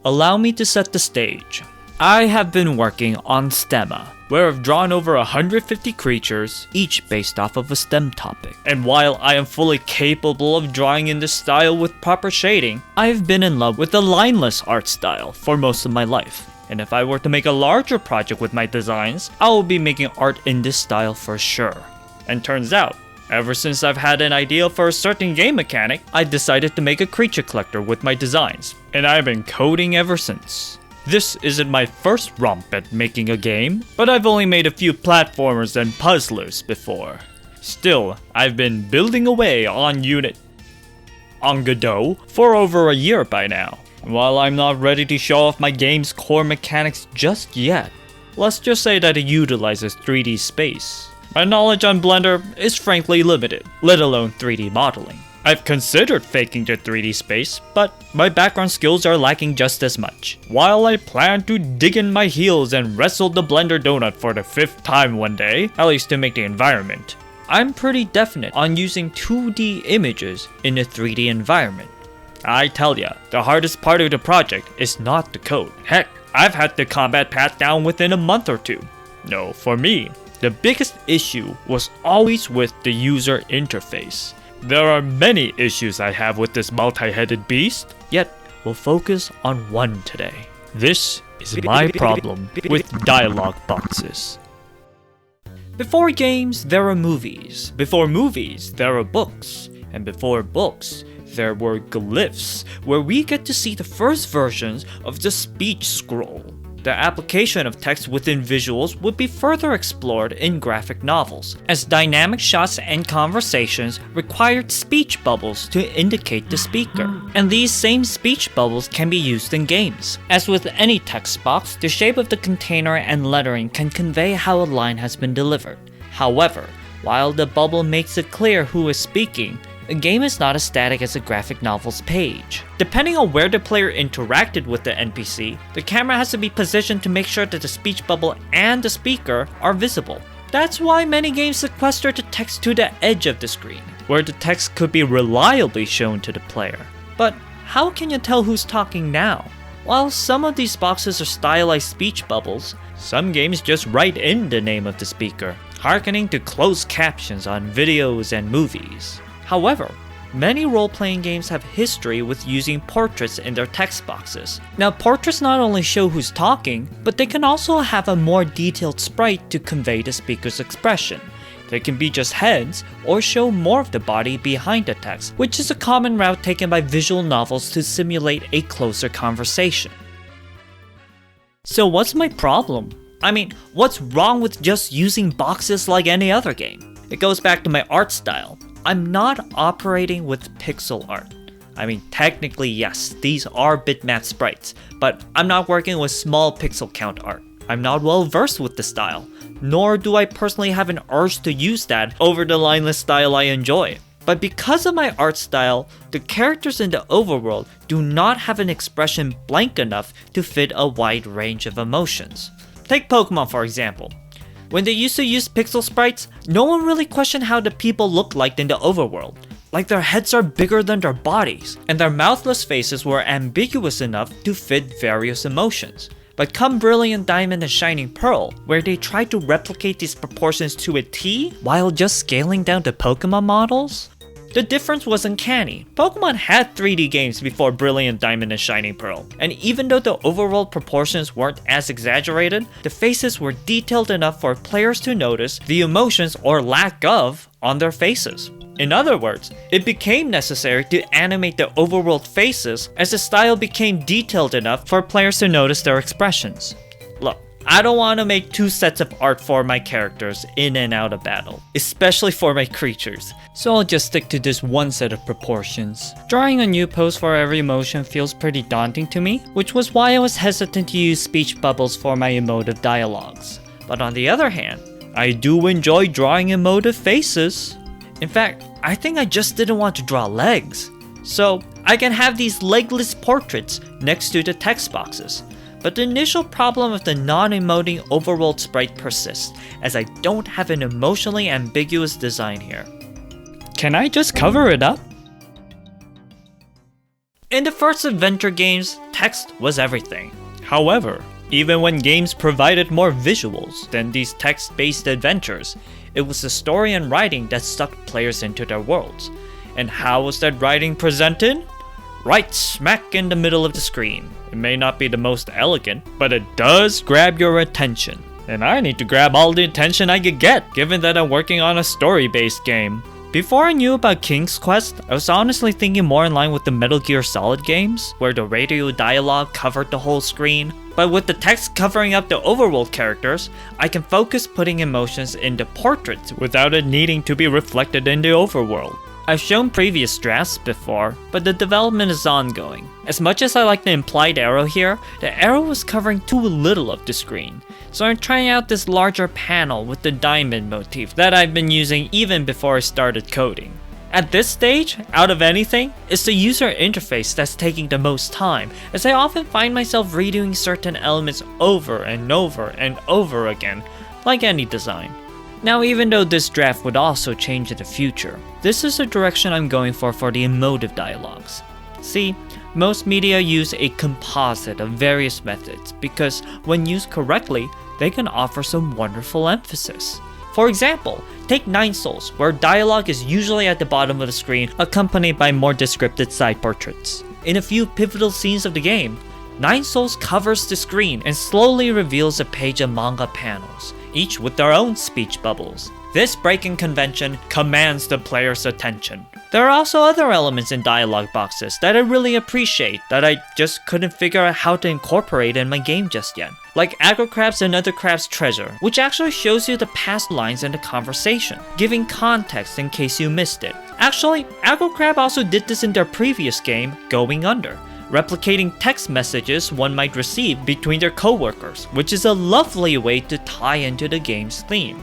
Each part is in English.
Allow me to set the stage. I have been working on Stemma, where I've drawn over 150 creatures, each based off of a STEM topic. And while I am fully capable of drawing in this style with proper shading, I have been in love with the lineless art style for most of my life. And if I were to make a larger project with my designs, I will be making art in this style for sure. And turns out, ever since I've had an idea for a certain game mechanic, I decided to make a creature collector with my designs, and I've been coding ever since. This isn't my first romp at making a game, but I've only made a few platformers and puzzlers before. Still, I've been building away on Godot for over a year by now. While I'm not ready to show off my game's core mechanics just yet, let's just say that it utilizes 3D space. My knowledge on Blender is frankly limited, let alone 3D modeling. I've considered faking the 3D space, but my background skills are lacking just as much. While I plan to dig in my heels and wrestle the Blender donut for the 5th time one day, at least to make the environment, I'm pretty definite on using 2D images in a 3D environment. I tell ya, the hardest part of the project is not the code. Heck, I've had the combat path down within a month or two. No, for me, the biggest issue was always with the user interface. There are many issues I have with this multi-headed beast, yet we'll focus on one today. This is my problem with dialogue boxes. Before games, there are movies. Before movies, there are books. And before books, there were glyphs, where we get to see the first versions of the speech scroll. The application of text within visuals would be further explored in graphic novels, as dynamic shots and conversations required speech bubbles to indicate the speaker. And these same speech bubbles can be used in games. As with any text box, the shape of the container and lettering can convey how a line has been delivered. However, while the bubble makes it clear who is speaking, a game is not as static as a graphic novel's page. Depending on where the player interacted with the NPC, the camera has to be positioned to make sure that the speech bubble and the speaker are visible. That's why many games sequester the text to the edge of the screen, where the text could be reliably shown to the player. But how can you tell who's talking now? While some of these boxes are stylized speech bubbles, some games just write in the name of the speaker, hearkening to closed captions on videos and movies. However, many role-playing games have history with using portraits in their text boxes. Now, portraits not only show who's talking, but they can also have a more detailed sprite to convey the speaker's expression. They can be just heads, or show more of the body behind the text, which is a common route taken by visual novels to simulate a closer conversation. So what's my problem? I mean, what's wrong with just using boxes like any other game? It goes back to my art style. I'm not operating with pixel art. I mean, technically yes, these are bitmap sprites, but I'm not working with small pixel count art. I'm not well versed with the style, nor do I personally have an urge to use that over the lineless style I enjoy. But because of my art style, the characters in the overworld do not have an expression blank enough to fit a wide range of emotions. Take Pokemon for example. When they used to use pixel sprites, no one really questioned how the people looked like in the overworld. Like their heads are bigger than their bodies, and their mouthless faces were ambiguous enough to fit various emotions. But come Brilliant Diamond and Shining Pearl, where they tried to replicate these proportions to a T while just scaling down the Pokemon models? The difference was uncanny. Pokemon had 3D games before Brilliant Diamond and Shining Pearl, and even though the overworld proportions weren't as exaggerated, the faces were detailed enough for players to notice the emotions or lack of on their faces. In other words, it became necessary to animate the overworld faces as the style became detailed enough for players to notice their expressions. Look, I don't want to make two sets of art for my characters in and out of battle, especially for my creatures, so I'll just stick to this one set of proportions. Drawing a new pose for every emotion feels pretty daunting to me, which was why I was hesitant to use speech bubbles for my emotive dialogues. But on the other hand, I do enjoy drawing emotive faces. In fact, I think I just didn't want to draw legs, so I can have these legless portraits next to the text boxes. But the initial problem of the non-emoting overworld sprite persists, as I don't have an emotionally ambiguous design here. Can I just cover it up? In the first adventure games, text was everything. However, even when games provided more visuals than these text-based adventures, it was the story and writing that sucked players into their worlds. And how was that writing presented? Right smack in the middle of the screen. It may not be the most elegant, but it does grab your attention. And I need to grab all the attention I could get, given that I'm working on a story-based game. Before I knew about King's Quest, I was honestly thinking more in line with the Metal Gear Solid games, where the radio dialogue covered the whole screen. But with the text covering up the overworld characters, I can focus putting emotions into portraits without it needing to be reflected in the overworld. I've shown previous drafts before, but the development is ongoing. As much as I like the implied arrow here, the arrow was covering too little of the screen. So I'm trying out this larger panel with the diamond motif that I've been using even before I started coding. At this stage, out of anything, it's the user interface that's taking the most time, as I often find myself redoing certain elements over and over and over again, like any design. Now, even though this draft would also change in the future, this is the direction I'm going for the emotive dialogues. See, most media use a composite of various methods because when used correctly, they can offer some wonderful emphasis. For example, take Nine Souls, where dialogue is usually at the bottom of the screen, accompanied by more descriptive side portraits. In a few pivotal scenes of the game, Nine Souls covers the screen and slowly reveals a page of manga panels, each with their own speech bubbles. This breaking convention commands the player's attention. There are also other elements in dialogue boxes that I really appreciate that I just couldn't figure out how to incorporate in my game just yet. Like Aggro Crab's Another Crab's Treasure, which actually shows you the past lines in the conversation, giving context in case you missed it. Actually, Aggro Crab also did this in their previous game, Going Under, replicating text messages one might receive between their coworkers, which is a lovely way to tie into the game's theme.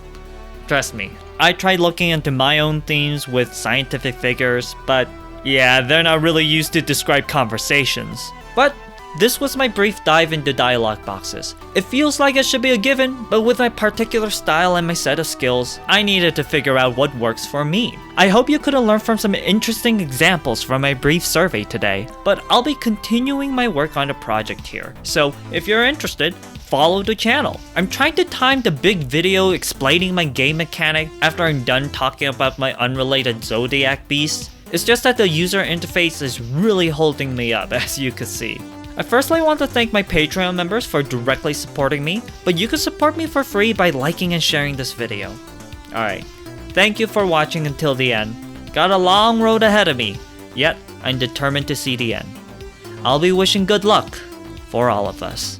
Trust me, I tried looking into my own themes with scientific figures, but yeah, they're not really used to describe conversations. But this was my brief dive into dialogue boxes. It feels like it should be a given, but with my particular style and my set of skills, I needed to figure out what works for me. I hope you could have learned from some interesting examples from my brief survey today, but I'll be continuing my work on the project here. So if you're interested, follow the channel. I'm trying to time the big video explaining my game mechanic after I'm done talking about my unrelated Zodiac beast. It's just that the user interface is really holding me up, as you can see. I firstly want to thank my Patreon members for directly supporting me, but you can support me for free by liking and sharing this video. Alright, thank you for watching until the end. Got a long road ahead of me, yet I'm determined to see the end. I'll be wishing good luck for all of us.